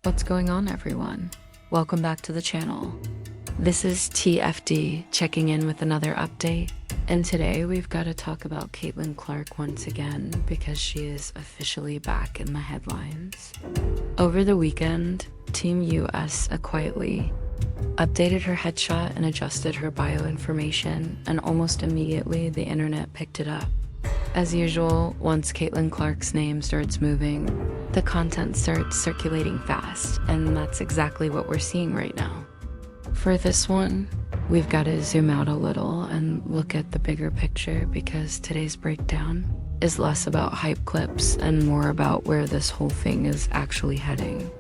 What's going on, everyone? Welcome back to the channel. This is TFD checking in with another update, and today we've got to talk about Caitlin Clark once again because she is officially back in the headlines. Over the weekend, Team US quietly updated her headshot and adjusted her bio information, and almost immediately the internet picked it up. As usual, once Caitlin Clark's name starts moving, the content starts circulating fast, and that's exactly what we're seeing right now. For this one, we've got to zoom out a little and look at the bigger picture because today's breakdown is less about hype clips and more about where this whole thing is actually heading.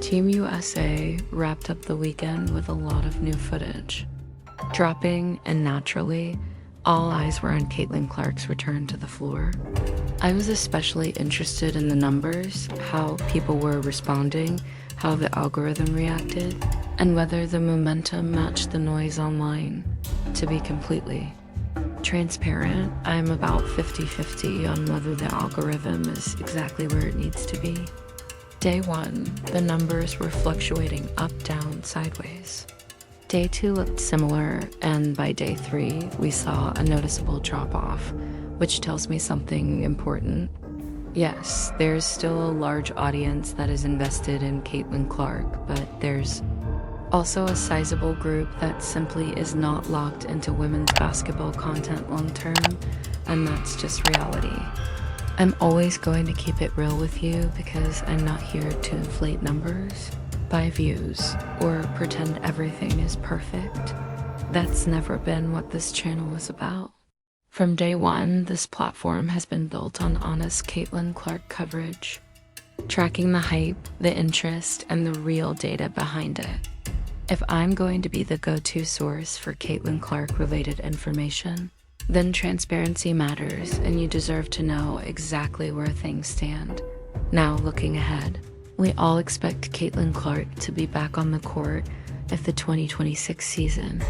Team USA wrapped up the weekend with a lot of new footage, dropping, and naturally, all eyes were on Caitlin Clark's return to the floor. I was especially interested in the numbers, how people were responding, how the algorithm reacted, and whether the momentum matched the noise online. To be completely transparent, I'm about 50-50 on whether the algorithm is exactly where it needs to be. Day 1, the numbers were fluctuating up, down, sideways. Day 2 looked similar, and by day 3, we saw a noticeable drop-off, which tells me something important. Yes, there's still a large audience that is invested in Caitlin Clark, but there's also a sizable group that simply is not locked into women's basketball content long-term, and that's just reality. I'm always going to keep it real with you because I'm not here to inflate numbers, buy views, or pretend everything is perfect. That's never been what this channel is about. From day 1, this platform has been built on honest Caitlin Clark coverage, tracking the hype, the interest, and the real data behind it. If I'm going to be the go-to source for Caitlin Clark-related information, then transparency matters, and you deserve to know exactly where things stand. Now, looking ahead, we all expect Caitlin Clark to be back on the court if the 2026 season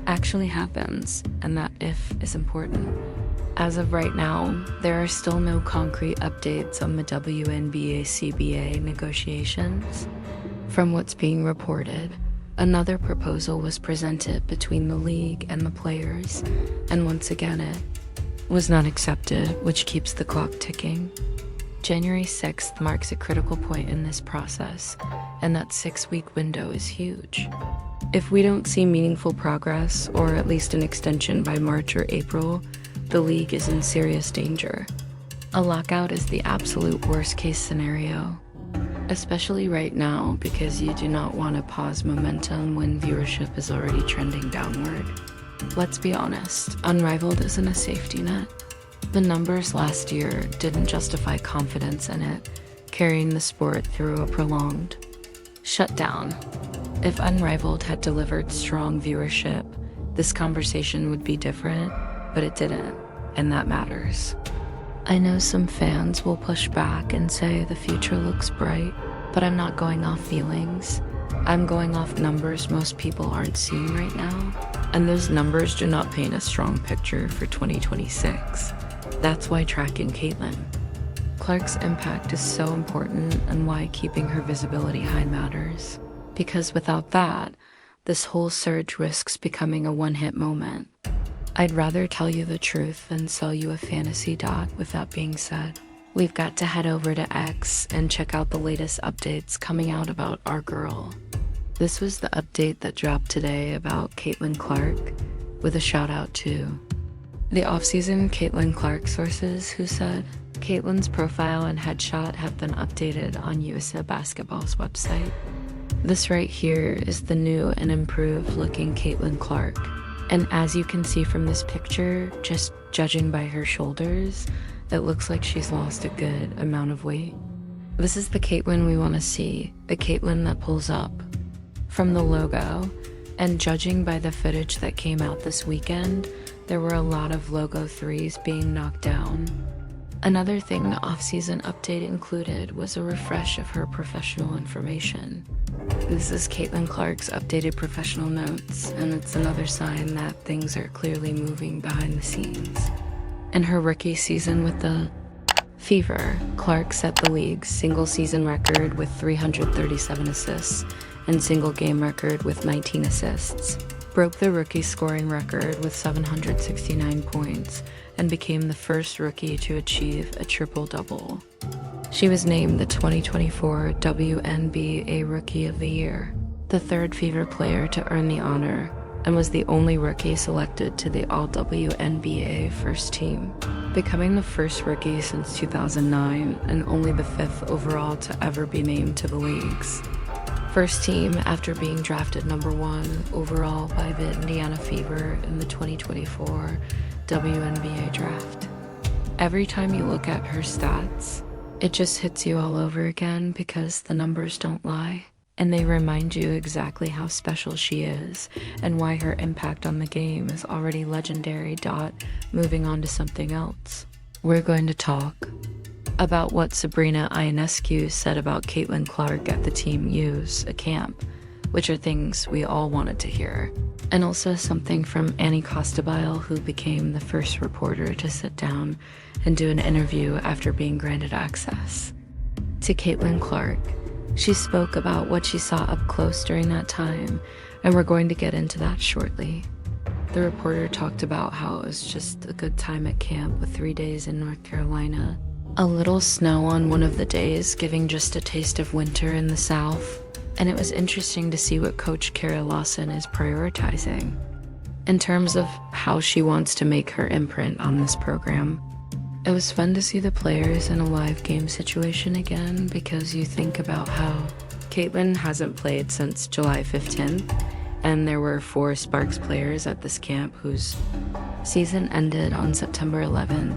actually happens, and that if is important. As of right now, there are still no concrete updates on the WNBA CBA negotiations. From what's being reported, another proposal was presented between the league and the players, and once again it was not accepted, which keeps the clock ticking. January 6th marks a critical point in this process, and that 6-week window is huge. If we don't see meaningful progress, or at least an extension by March or April, the league is in serious danger. A lockout is the absolute worst-case scenario, especially right now because you do not want to pause momentum when viewership is already trending downward. Let's be honest, Unrivaled isn't a safety net. The numbers last year didn't justify confidence in it, carrying the sport through a prolonged shutdown. If Unrivaled had delivered strong viewership, this conversation would be different, but it didn't, and that matters. I know some fans will push back and say the future looks bright, but I'm not going off feelings. I'm going off numbers most people aren't seeing right now, and those numbers do not paint a strong picture for 2026. That's why tracking Caitlin Clark's impact is so important and why keeping her visibility high matters. Because without that, this whole surge risks becoming a one-hit moment. I'd rather tell you the truth than sell you a fantasy dot. With that being said, we've got to head over to X and check out the latest updates coming out about our girl. This was the update that dropped today about Caitlin Clark, with a shout out to the off-season Caitlin Clark sources who said, Caitlin's profile and headshot have been updated on USA Basketball's website. This right here is the new and improved looking Caitlin Clark. And as you can see from this picture, just judging by her shoulders, it looks like she's lost a good amount of weight. This is the Caitlin we want to see, the Caitlin that pulls up. From the logo, and judging by the footage that came out this weekend, there were a lot of logo 3s being knocked down. Another thing the off-season update included was a refresh of her professional information. This is Caitlin Clark's updated professional notes, and it's another sign that things are clearly moving behind the scenes. In her rookie season with the Fever, Clark set the league's single-season record with 337 assists and single-game record with 19 assists, broke the rookie scoring record with 769 points, and became the first rookie to achieve a triple-double. She was named the 2024 WNBA Rookie of the Year, the third Fever player to earn the honor, and was the only rookie selected to the All-WNBA first team, becoming the first rookie since 2009 and only the fifth overall to ever be named to the league's first team after being drafted number 1 overall by the Indiana Fever in the 2024 WNBA draft. Every time you look at her stats, it just hits you all over again because the numbers don't lie, and they remind you exactly how special she is and why her impact on the game is already legendary. Moving on to something else, we're going to talk about what Sabrina Ionescu said about Caitlin Clark at the Team U's camp, which are things we all wanted to hear, and also something from Annie Costabile, who became the first reporter to sit down and do an interview after being granted access to Caitlin Clark. She spoke about what she saw up close during that time, and we're going to get into that shortly. The reporter talked about how it was just a good time at camp with 3 days in North Carolina, a little snow on one of the days, giving just a taste of winter in the South, and it was interesting to see what Coach Kara Lawson is prioritizing in terms of how she wants to make her imprint on this program. It was fun to see the players in a live game situation again, because you think about how Caitlin hasn't played since July 15th, and there were 4 Sparks players at this camp whose season ended on September 11th.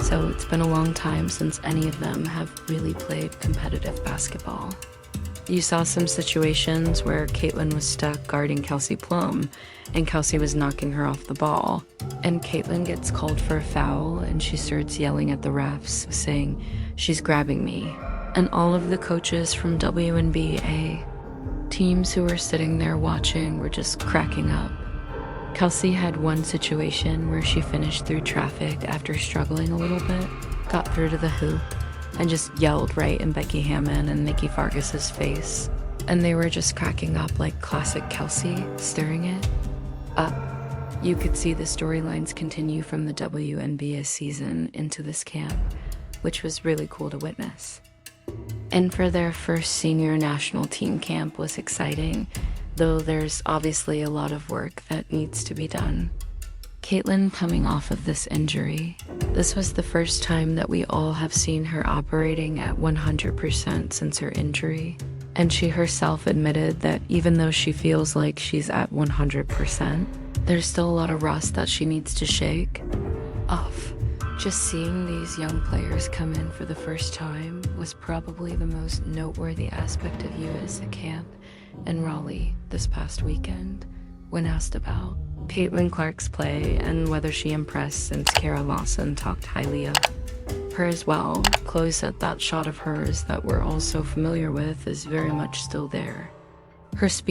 So it's been a long time since any of them have really played competitive basketball. You saw some situations where Caitlin was stuck guarding Kelsey Plum, and Kelsey was knocking her off the ball. And Caitlin gets called for a foul, and she starts yelling at the refs, saying, "She's grabbing me." And all of the coaches from WNBA teams who were sitting there watching were just cracking up. Kelsey had one situation where she finished through traffic after struggling a little bit, got through to the hoop, and just yelled right in Becky Hammon and Nikki Fargas's face. And they were just cracking up like classic Kelsey, stirring it up. You could see the storylines continue from the WNBA season into this camp, which was really cool to witness. And for their first senior national team camp was exciting, though there's obviously a lot of work that needs to be done. Caitlin coming off of this injury, this was the first time that we all have seen her operating at 100% since her injury, and she herself admitted that even though she feels like she's at 100%, there's still a lot of rust that she needs to shake off. Just seeing these young players come in for the first time was probably the most noteworthy aspect of U.S. camp in Raleigh this past weekend. When asked about Caitlin Clark's play and whether she impressed, since Kara Lawson talked highly of her as well, Chloe said that shot of hers that we're all so familiar with is very much still there. Her speed